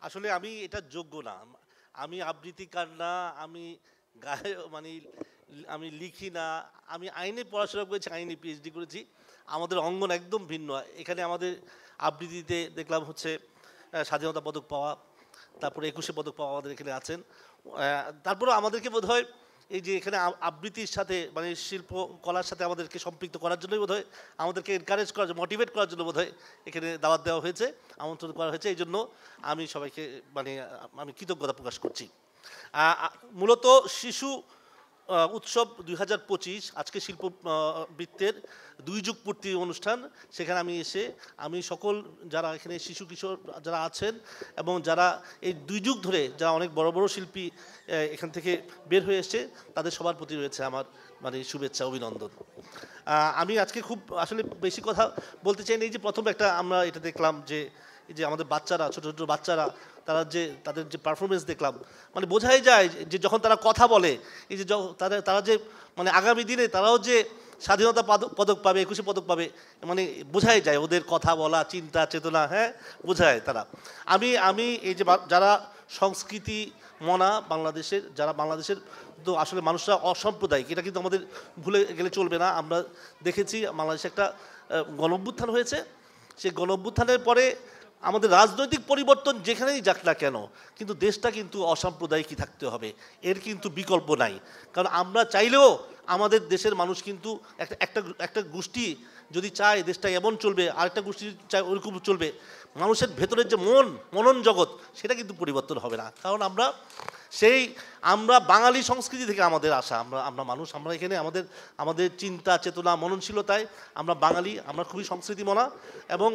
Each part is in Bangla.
আসলে আমি এটা যোগ্য না। আমি আবৃত্তিকার না, আমি গায়ে মানে আমি লিখি না। আমি আইনে পড়াশোনা করেছি, আইনে পিএইচডি করেছি। আমাদের অঙ্গন একদম ভিন্ন। এখানে আমাদের আবৃত্তিতে দেখলাম হচ্ছে স্বাধীনতা পদক পাওয়া, তারপরে ২১শে পদক পাওয়া আমাদের এখানে আছেন। তারপরেও আমাদেরকে বোধহয় এই যে এখানে আবৃত্তির সাথে মানে শিল্প কলার সাথে আমাদেরকে সম্পৃক্ত করার জন্যই বোধহয় আমাদেরকে এনকারেজ করার জন্য, মোটিভেট করার জন্য বোধহয় এখানে দাওয়াত দেওয়া হয়েছে, আমন্ত্রণ করা হয়েছে। এই জন্য আমি সবাইকে মানে আমি কৃতজ্ঞতা প্রকাশ করছি। মূলত শিশু উৎসব ২০২৫ আজকে শিল্প বৃত্তের ২ যুগ পূর্তি অনুষ্ঠান। সেখানে আমি এসে আমি সকল যারা এখানে শিশু কিশোর যারা আছেন এবং যারা এই ২ যুগ ধরে যারা অনেক বড় বড় শিল্পী এখান থেকে বের হয়ে এসছে তাদের সবার প্রতি রয়েছে আমার মানে শুভেচ্ছা, অভিনন্দন। আমি আজকে খুব আসলে বেশি কথা বলতে চাই না। এই যে প্রথম একটা আমরা এটা দেখলাম যে এই যে আমাদের বাচ্চারা, ছোটো ছোটো বাচ্চারা, তারা যে তাদের যে পারফরমেন্স দেখলাম, মানে বোঝাই যায় যে যখন তারা কথা বলে, এই যে তারা যে মানে আগামী দিনে তারাও যে স্বাধীনতা পদক পাবে, ২১শে পদক পাবে, মানে বোঝাই যায় ওদের কথা বলা, চিন্তা চেতনা, হ্যাঁ বোঝায় তারা। আমি এই যে যারা সংস্কৃতি মনা বাংলাদেশের, যারা বাংলাদেশের তো আসলে মানুষরা অসাম্প্রদায়িক, এটা কিন্তু আমাদের ভুলে গেলে চলবে না। আমরা দেখেছি বাংলাদেশে একটা গণঅভ্যুত্থান হয়েছে। সেই গণঅভ্যুত্থানের পরে আমাদের রাজনৈতিক পরিবর্তন যেখানেই যাক না কেন, কিন্তু দেশটা কিন্তু অসাম্প্রদায়িকই থাকতে হবে, এর কিন্তু বিকল্প নাই। কারণ আমরা চাইলেও আমাদের দেশের মানুষ কিন্তু একটা গোষ্ঠী যদি চায় দেশটা এমন চলবে, আরেকটা গোষ্ঠী চায় ওরকম চলবে, মানুষের ভেতরের যে মনন জগৎ সেটা কিন্তু পরিবর্তন হবে না। কারণ আমরা বাঙালি সংস্কৃতি থেকে আমাদের আসা, আমরা মানুষ, আমরা এখানে আমাদের চিন্তা চেতনা মননশীলতায় আমরা বাঙালি, আমরা খুবই সংস্কৃতি মনা। এবং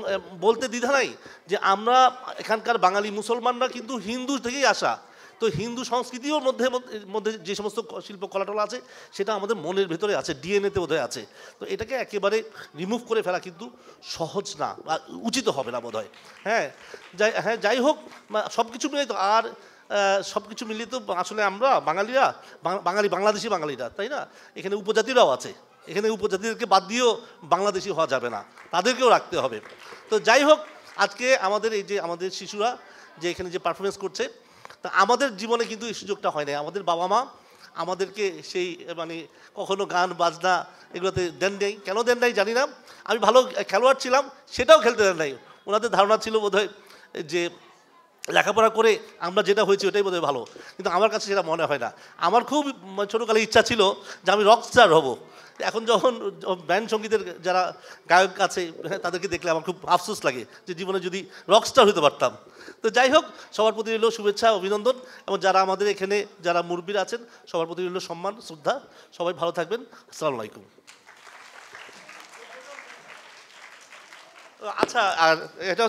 বলতে দ্বিধা নাই যে আমরা এখানকার বাঙালি মুসলমানরা কিন্তু হিন্দু থেকেই আসা। তো হিন্দু সংস্কৃতিও মধ্যে যে সমস্ত শিল্প কলাটলা আছে সেটা আমাদের মনের ভেতরে আছে, ডিএনএতে বোধহয় আছে। তো এটাকে একেবারে রিমুভ করে ফেলা কিন্তু সহজ না, বা উচিত হবে না বোধহয়। যাই হোক, সব কিছু মিলে তো আর সব কিছু মিলিয়ে তো আসলে আমরা বাঙালিরা, বাংলাদেশি বাঙালিরা, তাই না? এখানে উপজাতিরাও আছে, এখানে উপজাতিদেরকে বাদ দিয়েও বাংলাদেশি হওয়া যাবে না, তাদেরকেও রাখতে হবে। তো যাই হোক, আজকে আমাদের শিশুরা যে এখানে যে পারফরমেন্স করছে, তা আমাদের জীবনে কিন্তু এই সুযোগটা হয় না। আমাদের বাবা মা আমাদেরকে সেই মানে কখনো গান বাজনা এগুলোতে দেন নেই। কেন দেন নাই জানি না। আমি ভালো খেলোয়াড় ছিলাম, সেটাও খেলতে দেন নাই। ওনাদের ধারণা ছিল বোধহয় যে লেখাপড়া করে আমরা যেটা হয়েছি ওটাই বোধহয় ভালো, কিন্তু আমার কাছে সেটা মনে হয় না। আমার খুব ছোটোকালে ইচ্ছা ছিল যে আমি রকস্টার হব। এখন যখন ব্যান্ড সঙ্গীতের যারা গায়ক আছে তাদেরকে দেখলে আমার খুব আফসোস লাগে যে জীবনে যদি রকস্টার হতে পারতাম। তো যাই হোক, সবার প্রতি রইল শুভেচ্ছা, অভিনন্দন। এবং যারা আমাদের এখানে যারা মুরব্বীরা আছেন সবার প্রতি রইল সম্মান, শ্রদ্ধা। সবাই ভালো থাকবেন। আসসালামু আলাইকুম। আচ্ছা, আর এটা